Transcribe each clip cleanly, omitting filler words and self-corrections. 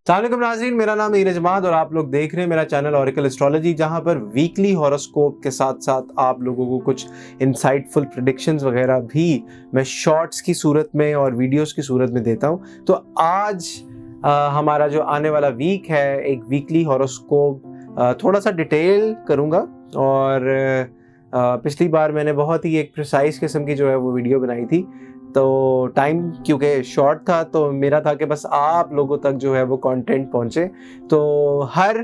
अस्सलामुअलैकुम नाज़रीन, मेरा नाम नीरज अहमद और आप लोग देख रहे हैं मेरा चैनल ऑरेकल एस्ट्रोलॉजी, जहां पर वीकली हॉरोस्कोप के साथ साथ आप लोगों को कुछ इंसाइटफुल प्रेडिक्शंस वगैरह भी मैं शॉर्ट्स की सूरत में और वीडियोस की सूरत में देता हूं। तो आज हमारा जो आने वाला वीक है, एक वीकली हॉरोस्कोप थोड़ा सा डिटेल करूंगा। और पिछली बार मैंने बहुत ही एक प्रिसाइज किस्म की जो है वो वीडियो बनाई थी, तो टाइम क्योंकि शॉर्ट था तो मेरा था कि बस आप लोगों तक जो है वो कंटेंट पहुंचे। तो हर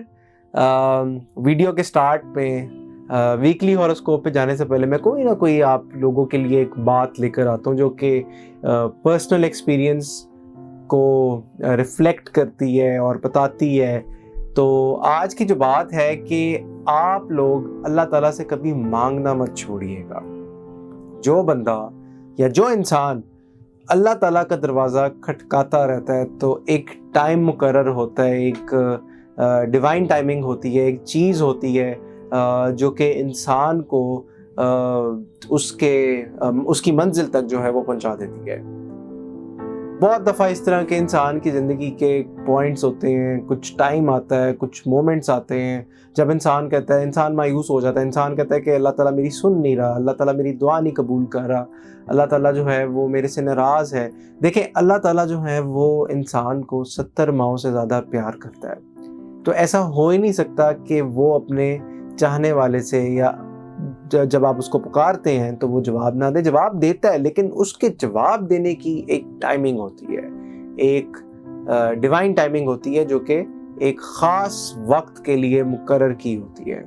वीडियो के स्टार्ट में वीकली हॉरोस्कोप पे जाने से पहले मैं कोई ना कोई आप लोगों के लिए एक बात लेकर आता हूं जो कि पर्सनल एक्सपीरियंस को रिफ्लेक्ट करती है और बताती है। तो आज की जो बात है कि आप लोग अल्लाह ताला से कभी मांगना मत छोड़िएगा। जो बंदा या जो इंसान अल्लाह ताला का दरवाज़ा खटकाता रहता है तो एक टाइम मुकर्रर होता है, एक डिवाइन टाइमिंग होती है, एक चीज़ होती है जो कि इंसान को उसकी मंजिल तक जो है वो पहुंचा देती है। बहुत दफ़ा इस तरह के इंसान की ज़िंदगी के पॉइंट्स होते हैं, कुछ टाइम आता है, कुछ मोमेंट्स आते हैं जब इंसान कहता है, इंसान मायूस हो जाता है, इंसान कहता है कि अल्लाह ताला मेरी सुन नहीं रहा, अल्लाह ताला मेरी दुआ नहीं कबूल कर रहा, अल्लाह ताला जो है वो मेरे से नाराज़ है। देखें, अल्लाह ताला जो है वो इंसान को 70 माओं से ज़्यादा प्यार करता है। तो ऐसा हो ही नहीं सकता कि वो अपने चाहने वाले से या जब आप उसको पुकारते हैं तो वो जवाब ना दे। जवाब देता है, लेकिन उसके जवाब देने की एक टाइमिंग होती है, एक डिवाइन टाइमिंग होती है जो कि एक ख़ास वक्त के लिए मुकर्रर की होती है।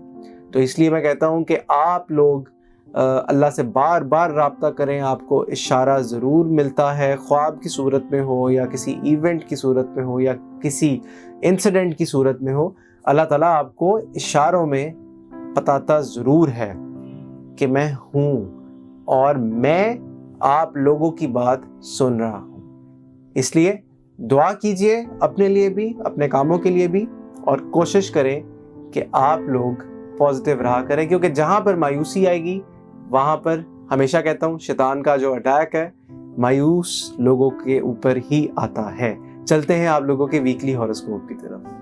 तो इसलिए मैं कहता हूँ कि आप लोग अल्लाह से बार बार राब्ता करें। आपको इशारा ज़रूर मिलता है, ख्वाब की सूरत में हो या किसी इवेंट की सूरत में हो या किसी इंसिडेंट की सूरत में हो, अल्लाह ताला आपको इशारों में बताता ज़रूर है कि मैं हूँ और मैं आप लोगों की बात सुन रहा हूँ। इसलिए दुआ कीजिए अपने लिए भी, अपने कामों के लिए भी, और कोशिश करें कि आप लोग पॉजिटिव रहा करें, क्योंकि जहाँ पर मायूसी आएगी वहाँ पर, हमेशा कहता हूँ, शैतान का जो अटैक है मायूस लोगों के ऊपर ही आता है। चलते हैं आप लोगों के वीकली हॉरोस्कोप की तरफ।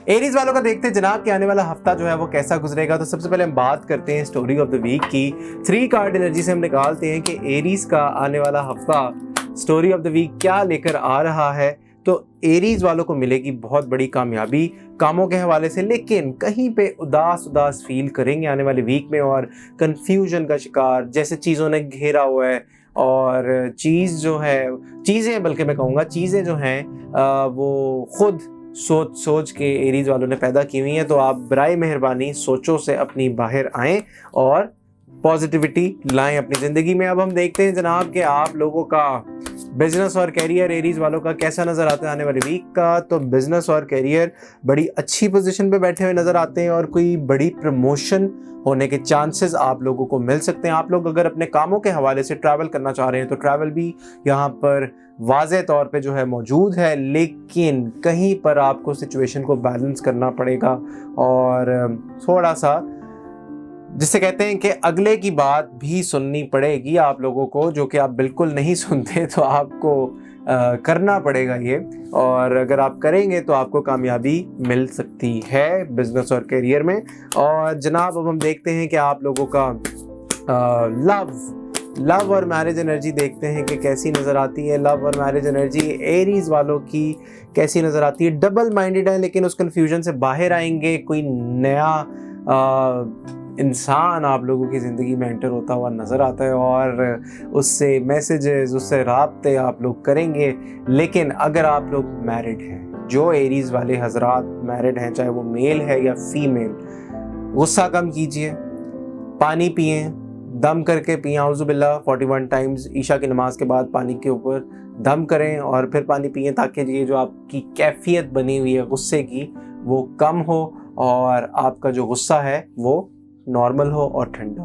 एरीज वालों का देखते हैं जनाब कि आने वाला हफ्ता जो है वो कैसा गुजरेगा। तो सबसे पहले हम बात करते हैं स्टोरी ऑफ द वीक की। 3 कार्ड एनर्जी से हम निकालते हैं कि एरीज का आने वाला हफ्ता स्टोरी ऑफ द वीक क्या लेकर आ रहा है। तो एरीज वालों को मिलेगी बहुत बड़ी कामयाबी कामों के हवाले से, लेकिन कहीं पे उदास उदास फील करेंगे आने वाले वीक में और कंफ्यूजन का शिकार, जैसे चीज़ों ने घेरा हुआ है और चीज़ें बल्कि मैं कहूँगा चीज़ें जो हैं वो खुद सोच के एरीज वालों ने पैदा की हुई हैं। तो आप बराए मेहरबानी सोचों से अपनी बाहर आएं और पॉजिटिविटी लाएं अपनी ज़िंदगी में। अब हम देखते हैं जनाब कि आप लोगों का बिजनेस और कैरियर एरीज वालों का कैसा नज़र आता है आने वाले वीक का। तो बिजनेस और कैरियर बड़ी अच्छी पोजीशन पे बैठे हुए नज़र आते हैं और कोई बड़ी प्रमोशन होने के चांसेस आप लोगों को मिल सकते हैं। आप लोग अगर अपने कामों के हवाले से ट्रैवल करना चाह रहे हैं तो ट्रैवल भी यहाँ पर वाज़े तौर पे जो है मौजूद है, लेकिन कहीं पर आपको सिचुएशन को बैलेंस करना पड़ेगा और थोड़ा सा, जिससे कहते हैं कि अगले की बात भी सुननी पड़ेगी आप लोगों को, जो कि आप बिल्कुल नहीं सुनते। तो आपको करना पड़ेगा ये, और अगर आप करेंगे तो आपको कामयाबी मिल सकती है बिजनेस और करियर में। और जनाब अब हम देखते हैं कि आप लोगों का लव और मैरिज एनर्जी देखते हैं कि कैसी नज़र आती है। लव और मैरिज एनर्जी एरीज वालों की कैसी नज़र आती है। डबल माइंडेड है, लेकिन उस कन्फ्यूजन से बाहर आएंगे। कोई नया इंसान आप लोगों की ज़िंदगी में एंटर होता हुआ नज़र आता है और उससे मैसेजेस, उससे राब्ते आप लोग करेंगे। लेकिन अगर आप लोग मैरिड हैं, जो एरीज वाले हजरात मैरिड हैं, चाहे वो मेल है या फीमेल, गुस्सा कम कीजिए, पानी पिए, दम करके पिए, औज़ुबिल्लाह 41 टाइम्स ईशा की नमाज के बाद पानी के ऊपर दम करें और फिर पानी पिए, ताकि ये जो आपकी कैफियत बनी हुई है गुस्से की वो कम हो और आपका जो गुस्सा है वो नॉर्मल हो और ठंडा।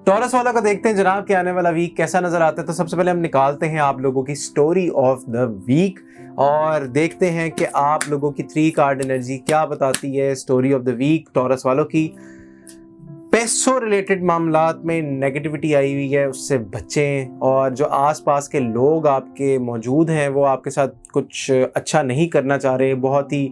टॉरस वाला का देखते हैं जनाब कि आने वाला वीक कैसा नजर आता है। तो सबसे पहले हम निकालते हैं आप लोगों की स्टोरी ऑफ द वीक और देखते हैं कि आप लोगों की 3 कार्ड एनर्जी क्या बताती है story of the week Taurus वालों की। पैसों रिलेटेड मामलात में नेगेटिविटी आई हुई है, उससे बचें। और जो आसपास के लोग आपके मौजूद हैं वो आपके साथ कुछ अच्छा नहीं करना चाह रहे, बहुत ही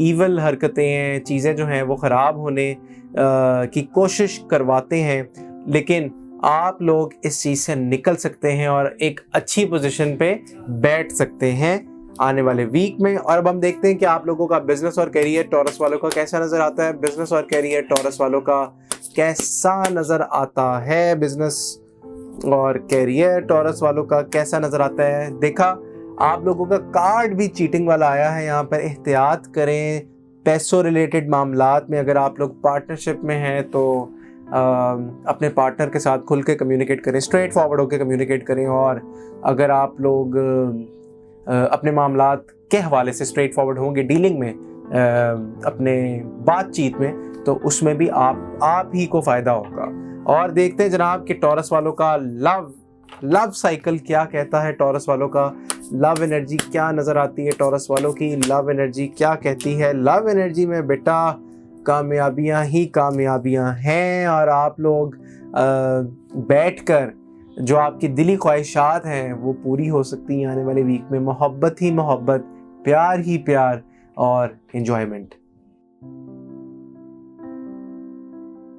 ईवल हरकतें हैं, चीज़ें जो हैं वो ख़राब होने की कोशिश करवाते हैं, लेकिन आप लोग इस चीज़ से निकल सकते हैं और एक अच्छी पोजीशन पे बैठ सकते हैं आने वाले वीक में। और अब हम देखते हैं कि आप लोगों का बिजनेस और करियर टॉरस वालों का कैसा नज़र आता है। बिजनेस और करियर टॉरस वालों का कैसा नज़र आता है, बिजनेस और करियर टॉरस वालों का कैसा नज़र आता है। देखा, आप लोगों का कार्ड भी चीटिंग वाला आया है यहाँ पर। एहतियात करें पैसों रिलेटेड मामलात में। अगर आप लोग पार्टनरशिप में हैं तो अपने पार्टनर के साथ खुल के कम्युनिकेट करें, स्ट्रेट फॉरवर्ड होकर कम्युनिकेट करें। और अगर आप लोग अपने मामलात के हवाले से स्ट्रेट फॉरवर्ड होंगे डीलिंग में, अपने बातचीत में, तो उसमें भी आप ही को फ़ायदा होगा। और देखते हैं जनाब कि टॉरस वालों का लव साइकिल क्या कहता है। टॉरस वालों का लव एनर्जी क्या नज़र आती है, टॉरस वालों की लव एनर्जी क्या कहती है। लव एनर्जी में बेटा कामयाबियां ही कामयाबियां हैं। और आप लोग बैठकर जो आपकी दिली ख्वाहिशात हैं वो पूरी हो सकती हैं आने वाले वीक में। मोहब्बत ही मोहब्बत, प्यार ही प्यार और एंजॉयमेंट।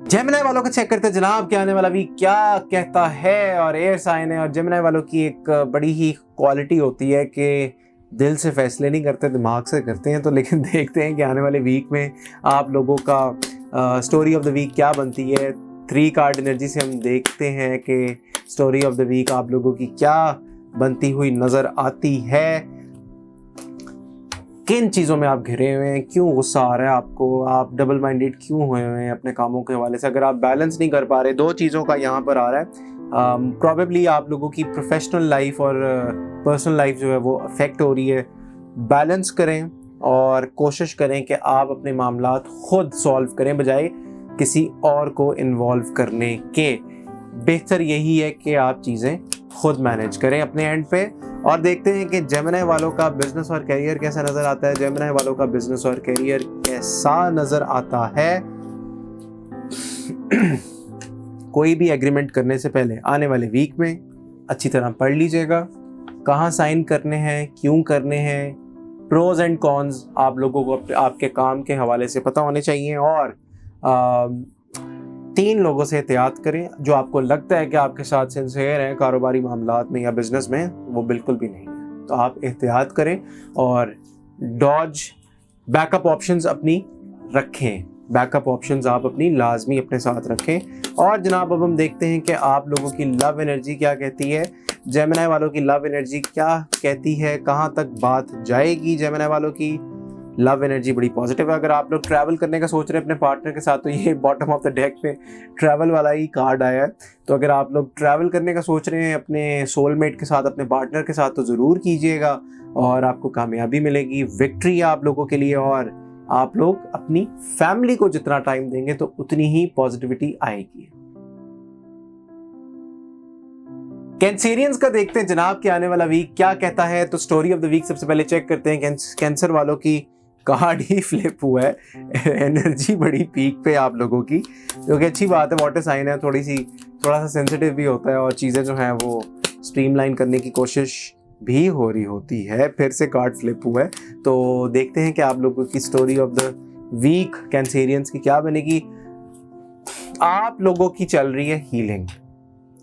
जेमिनी वालों का चेक करते हैं जनाब कि आने वाला वीक क्या कहता है। और एयर साइन है, और जेमिनी वालों की एक बड़ी ही क्वालिटी होती है कि दिल से फैसले नहीं करते, दिमाग से करते हैं। तो लेकिन देखते हैं कि आने वाले वीक में आप लोगों का स्टोरी ऑफ द वीक क्या बनती है। 3 कार्ड एनर्जी से हम देखते हैं कि स्टोरी ऑफ द वीक आप लोगों की क्या बनती हुई नज़र आती है। किन चीज़ों में आप घिरे हुए हैं, क्यों गुस्सा आ रहा है आपको, आप डबल माइंडेड क्यों हुए हुए हैं अपने कामों के हवाले से। अगर आप बैलेंस नहीं कर पा रहे, 2 चीज़ों का यहाँ पर आ रहा है। प्रॉबेबली आप लोगों की प्रोफेशनल लाइफ और पर्सनल लाइफ जो है वो अफेक्ट हो रही है। बैलेंस करें और कोशिश करें कि आप अपने मामलात खुद सॉल्व करें बजाय किसी और को इन्वॉल्व करने के। बेहतर यही है कि आप चीज़ें खुद मैनेज करें अपने एंड पे। और देखते हैं कि जेमिनी वालों का बिजनेस और करियर कैसा नज़र आता है। जेमिनी वालों का बिजनेस और करियर कैसा नज़र आता है। कोई भी एग्रीमेंट करने से पहले आने वाले वीक में अच्छी तरह पढ़ लीजिएगा, कहाँ साइन करने हैं, क्यों करने हैं, प्रोज एंड कॉन्स आप लोगों को आपके काम के हवाले से पता होने चाहिए। और 3 लोगों से एहतियात करें जो आपको लगता है कि आपके साथ सिंसियर हैं कारोबारी मामलात में या बिजनेस में, वो बिल्कुल भी नहीं है। तो आप एहतियात करें और डॉज बैकअप ऑप्शंस अपनी रखें। बैकअप ऑप्शंस आप अपनी लाजमी अपने साथ रखें। और जनाब अब हम देखते हैं कि आप लोगों की लव एनर्जी क्या कहती है। जेमिनी वालों की लव एनर्जी क्या कहती है, कहाँ तक बात जाएगी। जेमिनी वालों की लव एनर्जी बड़ी पॉजिटिव है। अगर आप लोग ट्रैवल करने का सोच रहे हैं अपने पार्टनर के साथ, तो ये बॉटम ऑफ द डेक पे ट्रैवल वाला ही कार्ड आया है। तो अगर आप लोग ट्रैवल करने का सोच रहे हैं अपने सोलमेट के साथ, अपने पार्टनर के साथ, तो ज़रूर कीजिएगा और आपको कामयाबी मिलेगी, विक्ट्री आप लोगों के लिए। और आप लोग अपनी फैमिली को जितना टाइम देंगे तो उतनी ही पॉजिटिविटी आएगी। कैंसेरियंस का देखते हैं जनाब कि आने वाला वीक क्या कहता है। तो स्टोरी ऑफ द वीक सबसे पहले चेक करते हैं। कैंसर वालों की कार्ड ही फ्लिप हुआ है। एनर्जी बड़ी पीक पे आप लोगों की, जो कि अच्छी बात है। वाटर साइन है, थोड़ा सा सेंसिटिव भी होता है और चीज़ें जो हैं वो स्ट्रीमलाइन करने की कोशिश भी हो रही होती है। फिर से कार्ड फ्लिप हुआ है, तो देखते हैं कि आप लोगों की story of the week Cancerians की क्या बनेगी। आप लोगों की चल रही है हीलिंग।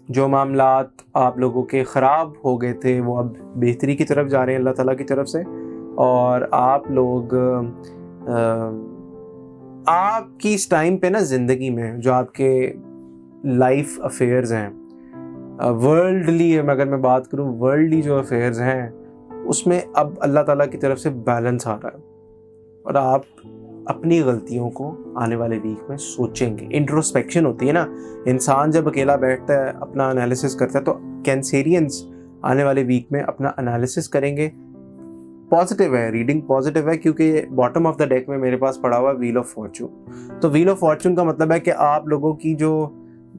जो मामलात आप लोगों के ख़राब हो गए थे वो अब बेहतरी की तरफ जा रहे हैं अल्लाह ताला की तरफ से। और आप लोग आपकी इस टाइम पे ना ज़िंदगी में जो आपके लाइफ अफेयर्स हैं, वर्ल्डली अगर मैं बात करूँ, वर्ल्डली जो अफेयर्स हैं उसमें अब अल्लाह ताला की तरफ से बैलेंस आ रहा है। और आप अपनी गलतियों को आने वाले वीक में सोचेंगे। इंट्रोस्पेक्शन होती है ना, इंसान जब अकेला बैठता है अपना एनालिसिस करता है, तो कैंसेरियंस आने वाले वीक में अपना एनालिसिस करेंगे। पॉजिटिव है, रीडिंग पॉजिटिव है, क्योंकि बॉटम ऑफ द डेक में मेरे पास पड़ा हुआ व्हील ऑफ फॉर्चून। तो व्हील ऑफ फॉर्चून का मतलब है कि आप लोगों की जो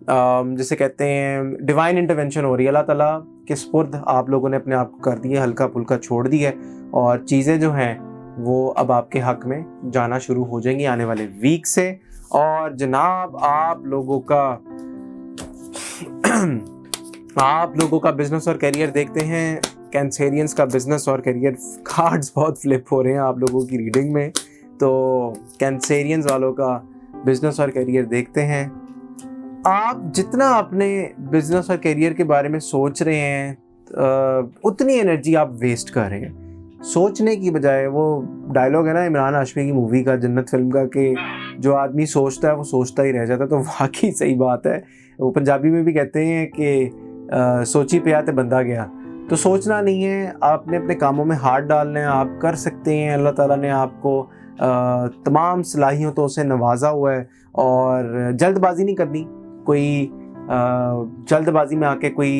जिसे कहते हैं डिवाइन इंटरवेंशन हो रही है, अल्लाह ताला के सुपुर्द आप लोगों ने अपने आप को कर दिया, हल्का फुल्का छोड़ दिया है और चीज़ें जो हैं वो अब आपके हक में जाना शुरू हो जाएंगी आने वाले वीक से। और जनाब आप लोगों का बिजनेस और करियर देखते हैं। कैंसेरियंस का बिजनेस और करियर कार्ड्स बहुत फ्लिप हो रहे हैं आप लोगों की रीडिंग में, तो कैंसेरियंस वालों का बिजनेस और करियर देखते हैं। आप जितना अपने बिजनेस और करियर के बारे में सोच रहे हैं उतनी एनर्जी आप वेस्ट कर रहे हैं। सोचने की बजाय, वो डायलॉग है ना इमरान हाशमी की मूवी का, जन्नत फिल्म का, कि जो आदमी सोचता है वो सोचता ही रह जाता है, तो वाकई सही बात है। वो पंजाबी में भी कहते हैं कि सोची पे आते बंदा गया। तो सोचना नहीं है, आपने अपने कामों में हाथ डालना है, आप कर सकते हैं। अल्लाह ताला ने आपको तमाम सलाहियतों से नवाजा हुआ है, और जल्दबाजी नहीं करनी। कोई जल्दबाजी में आके कोई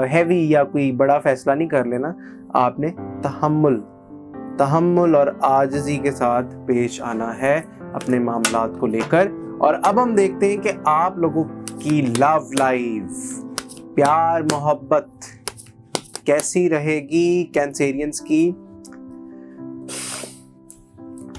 हैवी या कोई बड़ा फैसला नहीं कर लेना। आपने तहम्मुल और आजिज़ी के साथ पेश आना है अपने मामलात को लेकर। और अब हम देखते हैं कि आप लोगों की लव लाइफ, प्यार मोहब्बत कैसी रहेगी कैंसेरियंस की।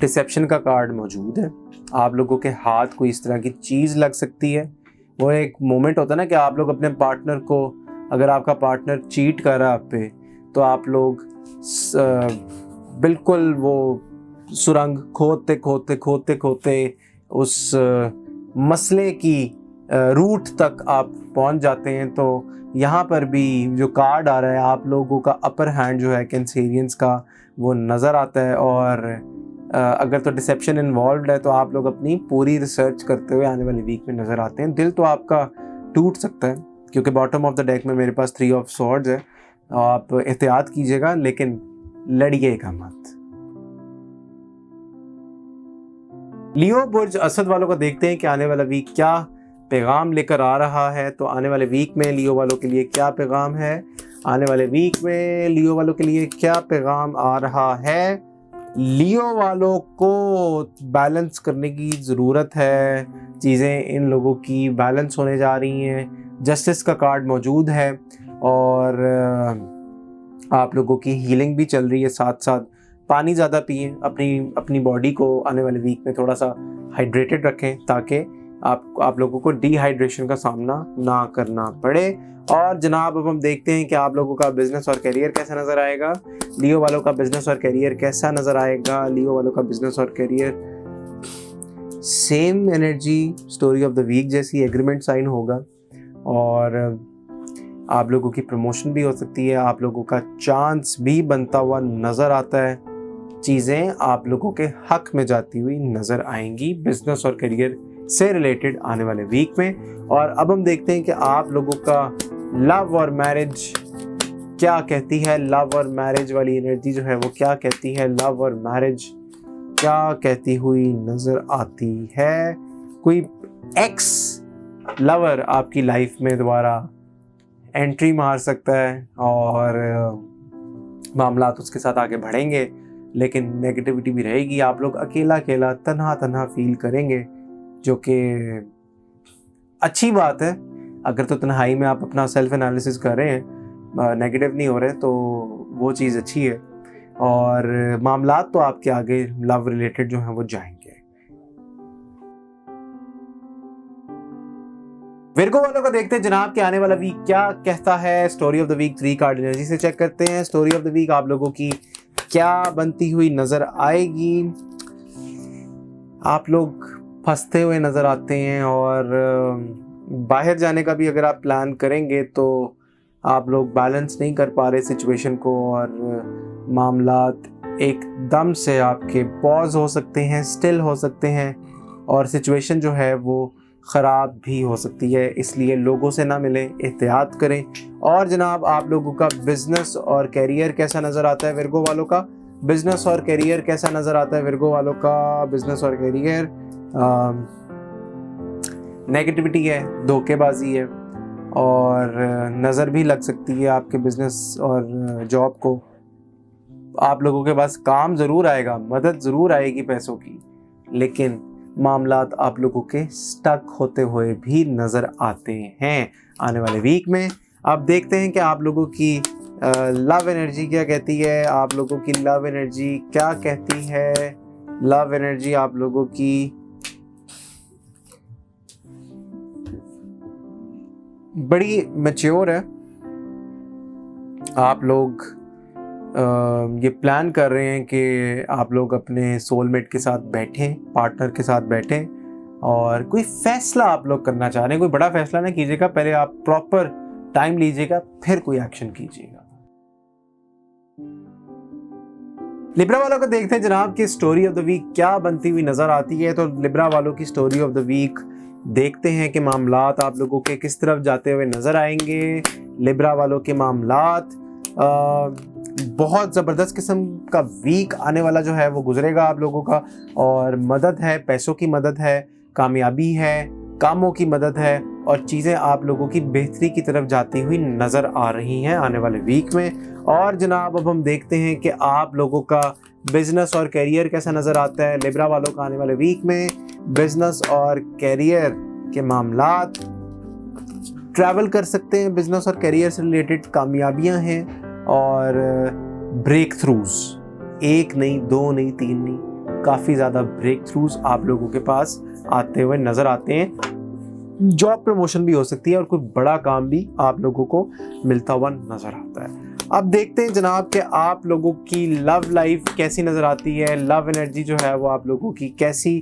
डिसेप्शन का कार्ड मौजूद है। आप लोगों के हाथ कोई इस तरह की चीज़ लग सकती है। वो एक मोमेंट होता है ना कि आप लोग अपने पार्टनर को, अगर आपका पार्टनर चीट कर रहा है आप पे, तो आप लोग बिल्कुल वो सुरंग खोदते उस मसले की रूट तक आप पहुंच जाते हैं। तो यहाँ पर भी जो कार्ड आ रहा है, आप लोगों का अपर हैंड जो है कैंसेरियंस का, वो नज़र आता है। और अगर तो डिसेप्शन इन्वॉल्व है तो आप लोग अपनी पूरी रिसर्च करते हुए आने वाली वीक में नज़र आते हैं। दिल तो आपका टूट सकता है, क्योंकि बॉटम ऑफ द डेक में मेरे पास 3 ऑफ स्वॉर्ड्स है। आप एहतियात कीजिएगा, लेकिन लड़िएगा मत। लियो बुर्ज असद वालों को देखते हैं कि आने वाला वीक क्या पैगाम लेकर आ रहा है। तो आने वाले वीक में लियो वालों के लिए क्या पैगाम है, आने वाले वीक में लियो वालों के लिए क्या पैगाम आ रहा है। लियो वालों को बैलेंस करने की ज़रूरत है। चीज़ें इन लोगों की बैलेंस होने जा रही हैं। जस्टिस का कार्ड मौजूद है, और आप लोगों की हीलिंग भी चल रही है। साथ साथ पानी ज़्यादा पिएं, अपनी बॉडी को आने वाले वीक में थोड़ा सा हाइड्रेटेड रखें, ताकि आप लोगों को डिहाइड्रेशन का सामना ना करना पड़े। और जनाब अब हम देखते हैं कि आप लोगों का बिजनेस और करियर कैसा नज़र आएगा। लियो वालों का बिजनेस और करियर कैसा नज़र आएगा। लियो वालों का बिजनेस और career same energy story of the week जैसी एग्रीमेंट साइन होगा, और आप लोगों की प्रमोशन भी हो सकती है। आप लोगों का चांस भी बनता हुआ नज़र आता है। चीज़ें आप लोगों के हक में जाती हुई नज़र आएंगी बिजनेस और करियर से रिलेटेड आने वाले वीक में। और अब हम देखते हैं कि आप लोगों का लव और मैरिज क्या कहती है। लव और मैरिज वाली एनर्जी जो है वो क्या कहती है, लव और मैरिज क्या कहती हुई नज़र आती है। कोई एक्स लवर आपकी लाइफ में दोबारा एंट्री मार सकता है, और मामलात उसके साथ आगे बढ़ेंगे, लेकिन नेगेटिविटी भी रहेगी। आप लोग अकेला तन्हा फील करेंगे, जो कि अच्छी बात है। अगर तो तन्हाई में आप अपना सेल्फ एनालिसिस कर रहे हैं, नेगेटिव नहीं हो रहे, तो वो चीज़ अच्छी है। और मामलात तो आपके आगे लव रिलेटेड जो हैं वो जाएंगे। विर्गो वालों को देखते हैं जनाब कि आने वाला वीक क्या कहता है। Story of the week 3 card energy से चेक करते हैं। स्टोरी ऑफ द वीक आप लोगों की क्या बनती हुई नजर आएगी। आप लोग फंसते हुए नजर आते हैं, और बाहर जाने का भी अगर आप प्लान करेंगे तो आप लोग बैलेंस नहीं कर पा रहे सिचुएशन को, और मामलात एकदम से आपके पॉज हो सकते हैं, स्टिल हो सकते हैं, और सिचुएशन जो है वो ख़राब भी हो सकती है। इसलिए लोगों से ना मिलें, एहतियात करें। और जनाब आप लोगों का बिजनेस और कैरियर कैसा नज़र आता है। विर्गो वालों का बिजनेस और कैरियर कैसा नज़र आता है। विर्गो वालों का बिजनेस और कैरियर नेगेटिविटी है, धोखेबाजी है, और नज़र भी लग सकती है आपके बिजनेस और जॉब को। आप लोगों के पास काम ज़रूर आएगा, मदद ज़रूर आएगी पैसों की, लेकिन मामलात आप लोगों के स्टक होते हुए भी नज़र आते हैं आने वाले वीक में। अब देखते हैं कि आप लोगों की लव एनर्जी क्या कहती है। आप लोगों की लव एनर्जी क्या कहती है। लव एनर्जी आप लोगों की बड़ी मैच्योर है। आप लोग ये प्लान कर रहे हैं कि आप लोग अपने सोलमेट के साथ बैठें, पार्टनर के साथ बैठें और कोई फैसला आप लोग करना चाह रहे हैं। कोई बड़ा फैसला ना कीजिएगा, पहले आप प्रॉपर टाइम लीजिएगा, फिर कोई एक्शन कीजिएगा। लिब्रा वालों को देखते हैं जनाब की स्टोरी ऑफ द वीक क्या बनती हुई नजर आती है। तो लिब्रा वालों की स्टोरी ऑफ द वीक देखते हैं कि मामलात आप लोगों के किस तरफ जाते हुए नजर आएंगे। लिब्रा वालों के मामलात बहुत ज़बरदस्त किस्म का वीक आने वाला जो है वो गुजरेगा आप लोगों का, और मदद है, पैसों की मदद है, कामयाबी है, कामों की मदद है, और चीज़ें आप लोगों की बेहतरी की तरफ जाती हुई नज़र आ रही हैं आने वाले वीक में। और जनाब अब हम देखते हैं कि आप लोगों का बिजनेस और कैरियर कैसा नज़र आता है। लिब्रा वालों का आने वाले वीक में बिजनेस और कैरियर के मामलात, ट्रैवल कर सकते हैं, बिजनेस और कैरियर से रिलेटेड कामयाबियां हैं और ब्रेक थ्रूज, एक नहीं, दो नहीं, तीन नहीं, काफ़ी ज़्यादा ब्रेक थ्रूज आप लोगों के पास आते हुए नज़र आते हैं। जॉब प्रमोशन भी हो सकती है और कोई बड़ा काम भी आप लोगों को मिलता हुआ नज़र आता है। अब देखते हैं जनाब कि आप लोगों की लव लाइफ कैसी नज़र आती है। लव एनर्जी जो है वो आप लोगों की कैसी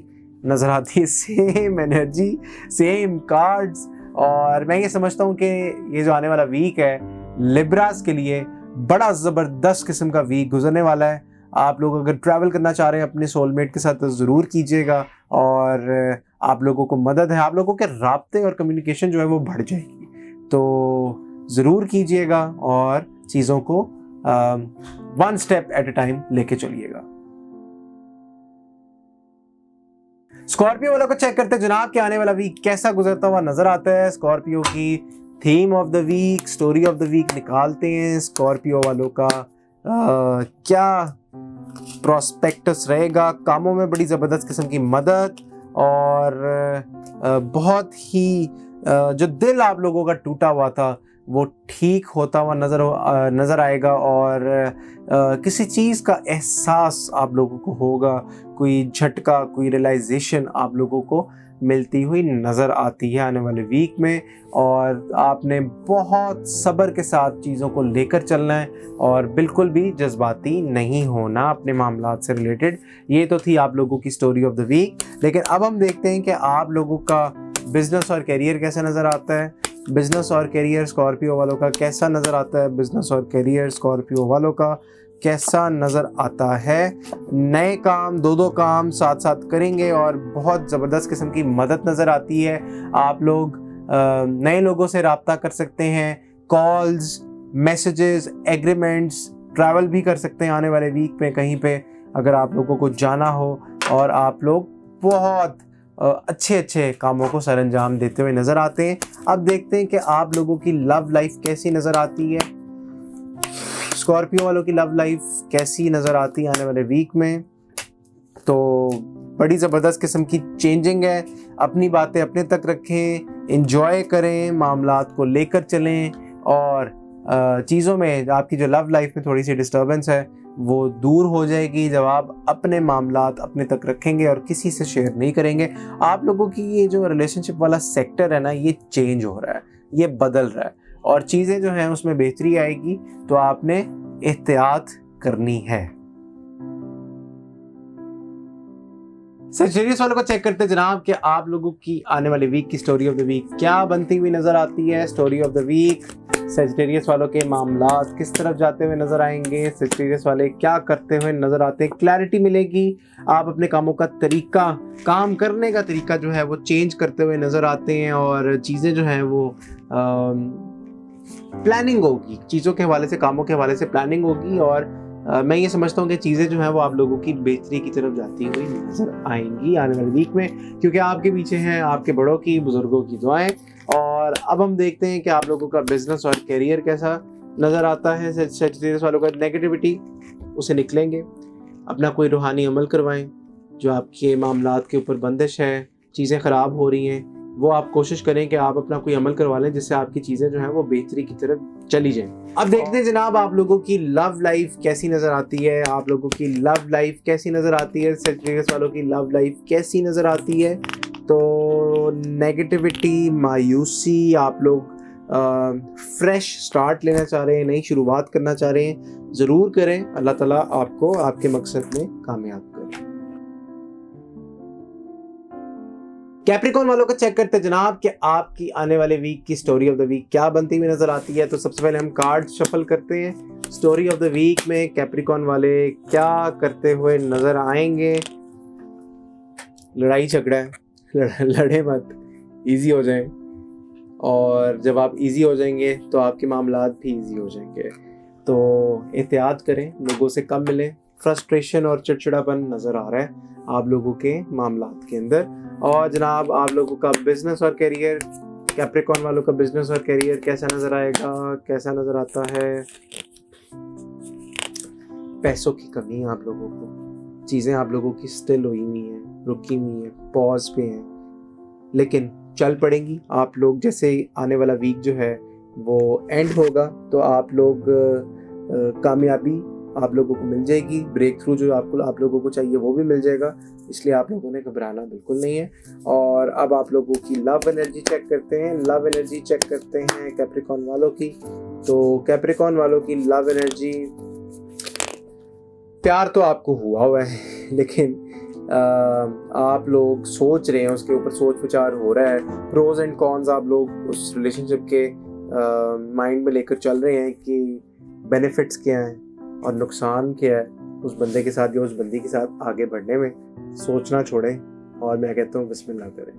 नज़र आती है। सेम एनर्जी, सेम कार्ड्स, और मैं ये समझता हूँ कि ये जो आने वाला वीक है लिब्रास के लिए बड़ा ज़बरदस्त किस्म का वीक गुजरने वाला है। आप लोग अगर ट्रैवल करना चाह रहे हैं अपने सोलमेट के साथ तो ज़रूर कीजिएगा, और आप लोगों को मदद है, आप लोगों के राब्ते और कम्युनिकेशन जो है वो बढ़ जाएगी, तो ज़रूर कीजिएगा और चीज़ों को one step at a time लेके चलिएगा। स्कॉर्पियो वालों को चेक करते हैं जनाब कि आने वाला वीक कैसा गुजरता हुआ नजर आता है। स्कॉर्पियो की theme of the week, story of the week निकालते हैं। स्कॉर्पियो वालों का क्या प्रोस्पेक्टस रहेगा। कामों में बड़ी ज़बरदस्त किस्म की मदद, और बहुत ही जो दिल आप लोगों का टूटा हुआ था वो ठीक होता हुआ नज़र आएगा, और किसी चीज़ का एहसास आप लोगों को होगा, कोई झटका, कोई रियलाइजेशन आप लोगों को मिलती हुई नज़र आती है आने वाले वीक में। और आपने बहुत सब्र के साथ चीज़ों को लेकर चलना है और बिल्कुल भी जज्बाती नहीं होना अपने मामलात से रिलेटेड। ये तो थी आप लोगों की स्टोरी ऑफ द वीक, लेकिन अब हम देखते हैं कि आप लोगों का बिजनेस और करियर कैसा नज़र आता है। बिजनेस और करियर स्कॉर्पियो वालों का कैसा नज़र आता है। बिजनेस और करियर स्कॉर्पियो वालों का कैसा नज़र आता है। नए काम, दो काम साथ साथ करेंगे और बहुत ज़बरदस्त किस्म की मदद नज़र आती है। आप लोग नए लोगों से रब्ता कर सकते हैं, कॉल्स, मैसेजेस, एग्रीमेंट्स, ट्रैवल भी कर सकते हैं आने वाले वीक में कहीं पे अगर आप लोगों को जाना हो, और आप लोग बहुत अच्छे कामों को सर अंजाम देते हुए नज़र आते हैं। अब देखते हैं कि आप लोगों की लव लाइफ कैसी नज़र आती है। स्कॉर्पियो वालों की लव लाइफ कैसी नज़र आती है आने वाले वीक में, तो बड़ी ज़बरदस्त किस्म की चेंजिंग है। अपनी बातें अपने तक रखें, एंजॉय करें, मामलात को लेकर चलें, और चीज़ों में आपकी जो लव लाइफ में थोड़ी सी डिस्टर्बेंस है वो दूर हो जाएगी जब आप अपने मामलात अपने तक रखेंगे और किसी से शेयर नहीं करेंगे। आप लोगों की ये जो रिलेशनशिप वाला सेक्टर है ना, ये चेंज हो रहा है, ये बदल रहा है, और चीज़ें जो हैं उसमें बेहतरी आएगी, तो आपने एहतियात करनी है। सजिटेरियस वालों को चेक करते हैं जनाब कि आप लोगों की आने वाले वीक की स्टोरी ऑफ द वीक क्या बनती हुई नजर आती है। Story of the week, Sagittarius वालों के मामलात किस तरफ जाते हुए नजर आएंगे, सजिटेरियस वाले क्या करते हुए नजर आते हैं, क्लैरिटी मिलेगी। आप अपने कामों का तरीका, काम करने का तरीका जो है वो चेंज करते हुए नजर आते हैं, और चीज़ें जो हैं वो प्लानिंग होगी, चीज़ों के हवाले से, कामों के हवाले से प्लानिंग होगी, और मैं ये समझता हूँ कि चीज़ें जो हैं वो आप लोगों की बेहतरी की तरफ जाती हुई नजर आएंगी आने वाले वीक में, क्योंकि आपके पीछे हैं आपके बड़ों की, बुजुर्गों की दुआएं। और अब हम देखते हैं कि आप लोगों का बिजनेस और करियर कैसा नज़र आता है। सजिटेरियस वालों का नेगेटिविटी, उसे निकलेंगे, अपना कोई रूहानी अमल करवाएं। जो आपके मामलात के ऊपर बंदिश है, चीज़ें ख़राब हो रही हैं, वो आप कोशिश करें कि आप अपना कोई अमल करवा लें जिससे आपकी चीज़ें जो हैं वो बेहतरी की तरफ चली जाएं। अब देखते हैं जनाब आप लोगों की लव लाइफ कैसी नज़र आती है। आप लोगों की लव लाइफ कैसी नज़र आती है, सजिटेरियस वालों की लव लाइफ कैसी नज़र आती है। तो नेगेटिविटी, मायूसी, आप लोग फ्रेश स्टार्ट लेना चाह रहे हैं, नई शुरुआत करना चाह रहे हैं, ज़रूर करें। अल्लाह ताला आपको आपके मकसद में कामयाब करे। कैप्रिकॉर्न वालों का चेक करते जनाब कि आपकी आने वाले वीक की स्टोरी ऑफ द वीक क्या बनती हुई नजर आती है। तो सबसे पहले हम कार्ड शफल करते हैं। स्टोरी ऑफ द वीक में कैप्रिकॉर्न वाले क्या करते हुए नजर आएंगे। लड़ाई झगड़ा है, लड़े मत, इजी हो जाए, और जब आप इजी हो जाएंगे तो आपके मामलात भी इजी हो जाएंगे। तो एहतियात करें, लोगों से कम मिलें। फ्रस्ट्रेशन और चिड़चिड़ापन नज़र आ रहा है आप लोगों के मामलात के अंदर। और जनाब आप लोगों का बिजनेस और करियर, कैप्रिकॉर्न वालों का बिजनेस और करियर कैसा नज़र आएगा, कैसा नज़र आता है। पैसों की कमी है आप लोगों को, चीज़ें आप लोगों की स्टिल हुई हुई हैं, रुकी हुई हैं, पॉज पे हैं, लेकिन चल पड़ेंगी आप लोग। जैसे आने वाला वीक जो है वो एंड होगा तो आप लोग कामयाबी आप लोगों को मिल जाएगी, ब्रेक थ्रू जो आप लोगों को चाहिए वो भी मिल जाएगा। इसलिए आप लोगों ने घबराना बिल्कुल नहीं है। और अब आप लोगों की लव एनर्जी चेक करते हैं। लव एनर्जी चेक करते हैं कैप्रिकॉर्न वालों की। तो कैप्रिकॉर्न वालों की लव एनर्जी, प्यार तो आपको हुआ है, लेकिन आप लोग सोच रहे हैं, उसके ऊपर सोच विचार हो रहा है। प्रोज एंड कॉन्स आप लोग उस रिलेशनशिप के माइंड में लेकर चल रहे हैं कि बेनिफिट्स क्या हैं और नुकसान क्या है उस बंदे के साथ या उस बंदी के साथ आगे बढ़ने में। सोचना छोड़ें और मैं कहता हूँ बिस्मिल्लाह करें।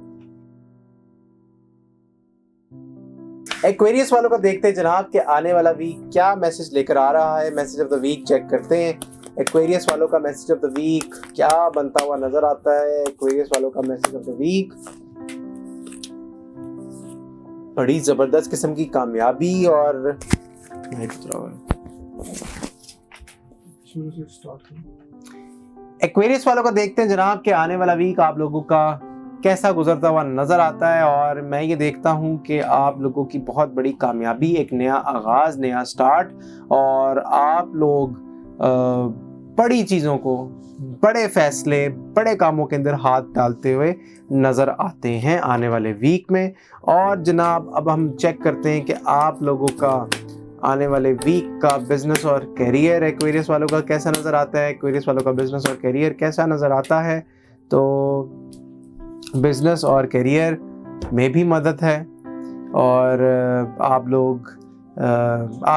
एक्वेरियस वालों का देखते हैं जनाब कि आने वाला वीक क्या मैसेज लेकर आ रहा है। Message of the week check करते हैं। एक्वेरियस वालों का मैसेज ऑफ द वीक क्या बनता हुआ नजर आता है। एक्वेरियस वालों का मैसेज ऑफ द वीक, बड़ी जबरदस्त किस्म की कामयाबी और एक्वेरियस वालों को देखते हैं जनाब कि आने वाला वीक आप लोगों का कैसा गुजरता हुआ नजर आता है। और मैं ये देखता हूँ कि आप लोगों की बहुत बड़ी कामयाबी, एक नया आगाज, नया स्टार्ट, और आप लोग बड़ी चीज़ों को, बड़े फैसले, बड़े कामों के अंदर हाथ डालते हुए नज़र आते हैं आने वाले वीक में। और जनाब अब हम चेक करते हैं कि आप लोगों का आने वाले वीक का बिजनेस और करियर एक्वेरियस वालों का कैसा नज़र आता है। एक्वेरियस वालों का बिजनेस और करियर कैसा नज़र आता है। तो बिजनेस और करियर में भी मदद है, और आप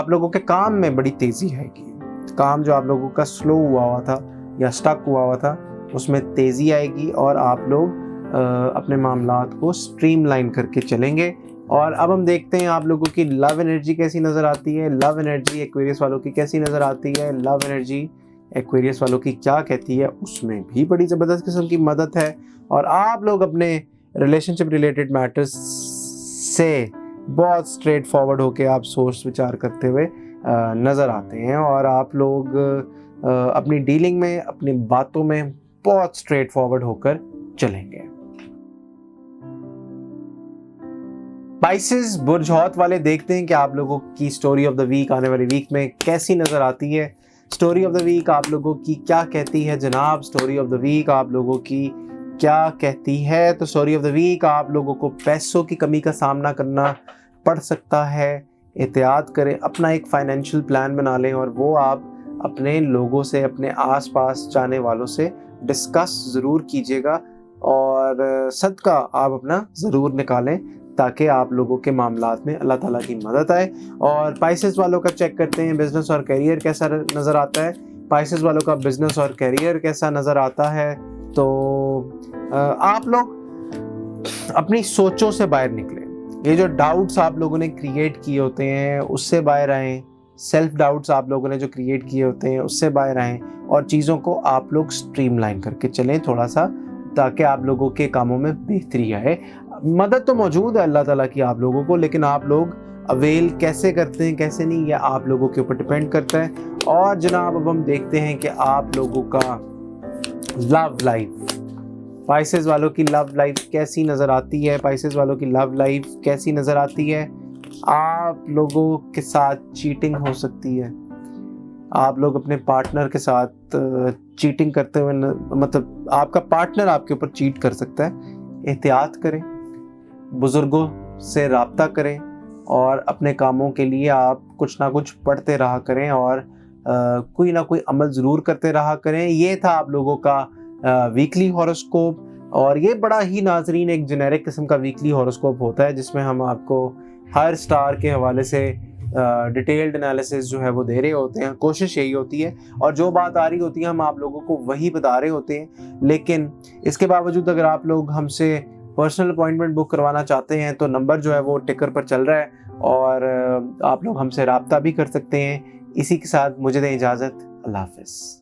लोगों के काम में बड़ी तेज़ी आएगी। काम जो आप लोगों का स्लो हुआ था या स्टक हुआ था उसमें तेज़ी आएगी, और आप लोग अपने मामलात को स्ट्रीमलाइन करके चलेंगे। और अब हम देखते हैं आप लोगों की लव एनर्जी कैसी नज़र आती है। लव एनर्जी एक्वेरियस वालों की कैसी नज़र आती है। लव एनर्जी एक्वेरियस वालों की क्या कहती है, उसमें भी बड़ी ज़बरदस्त किस्म की मदद है। और आप लोग अपने रिलेशनशिप रिलेटेड मैटर्स से बहुत स्ट्रेट फॉरवर्ड होके आप सोच विचार करते हुए नज़र आते हैं, और आप लोग अपनी डीलिंग में, अपनी बातों में बहुत स्ट्रेट फॉरवर्ड होकर चलेंगे। पाइसेस बुर्ज हौत वाले देखते हैं कि आप लोगों की स्टोरी ऑफ द वीक आने वाली वीक में कैसी नज़र आती है। स्टोरी ऑफ द वीक आप लोगों की क्या कहती है जनाब। स्टोरी ऑफ द वीक आप लोगों की क्या कहती है। तो स्टोरी ऑफ द वीक आप लोगों को पैसों की कमी का सामना करना पड़ सकता है। एहतियात करें, अपना एक फाइनेंशियल प्लान बना लें, और वो आप अपने लोगों से, अपने आसपास जाने वालों से डिस्कस ज़रूर कीजिएगा, और सदका आप अपना ज़रूर निकालें ताकि आप लोगों के मामलात में अल्लाह ताला की मदद आए। और पाइसेस वालों का चेक करते हैं बिजनेस और करियर कैसा नज़र आता है। पाइसेस वालों का बिजनेस और करियर कैसा नज़र आता है। तो आप लोग अपनी सोचों से बाहर निकलें। ये जो डाउट्स आप लोगों ने क्रिएट किए होते हैं उससे बाहर आएँ। सेल्फ डाउट्स आप लोगों ने जो क्रिएट किए होते हैं उससे बाहर आएँ, और चीज़ों को आप लोग स्ट्रीमलाइन करके चलें थोड़ा सा, ताकि आप लोगों के कामों में बेहतरी आए। मदद तो मौजूद है अल्लाह ताला की आप लोगों को, लेकिन आप लोग अवेल कैसे करते हैं कैसे नहीं, यह आप लोगों के ऊपर डिपेंड करता है। और जनाब अब हम देखते हैं कि आप लोगों का लव लाइफ, पाइसेस वालों की लव लाइफ कैसी नज़र आती है। पाइसेस वालों की लव लाइफ कैसी नज़र आती है। आप लोगों के साथ चीटिंग हो सकती है। आप लोग अपने पार्टनर के साथ चीटिंग करते हुए, मतलब आपका पार्टनर आपके ऊपर चीट कर सकता है। एहतियात करें, बुज़ुर्गों से राब्ता करें, और अपने कामों के लिए आप कुछ ना कुछ पढ़ते रहा करें और कोई ना कोई अमल ज़रूर करते रहा करें। ये था आप लोगों का वीकली हॉरोस्कोप, और ये बड़ा ही नाजरीन एक जेनेरिक किस्म का वीकली हॉरोस्कोप होता है जिसमें हम आपको हर स्टार के हवाले से डिटेल्ड एनालिसिस जो है वो दे रहे होते हैं। कोशिश यही होती है, और जो बात आ रही होती है हम आप लोगों को वही बता रहे होते हैं। लेकिन इसके बावजूद अगर आप लोग हमसे पर्सनल अपॉइंटमेंट बुक करवाना चाहते हैं तो नंबर जो है वो टिकर पर चल रहा है, और आप लोग हमसे रब्ता भी कर सकते हैं। इसी के साथ मुझे दें इजाज़त। अल्लाह हाफ़िज़।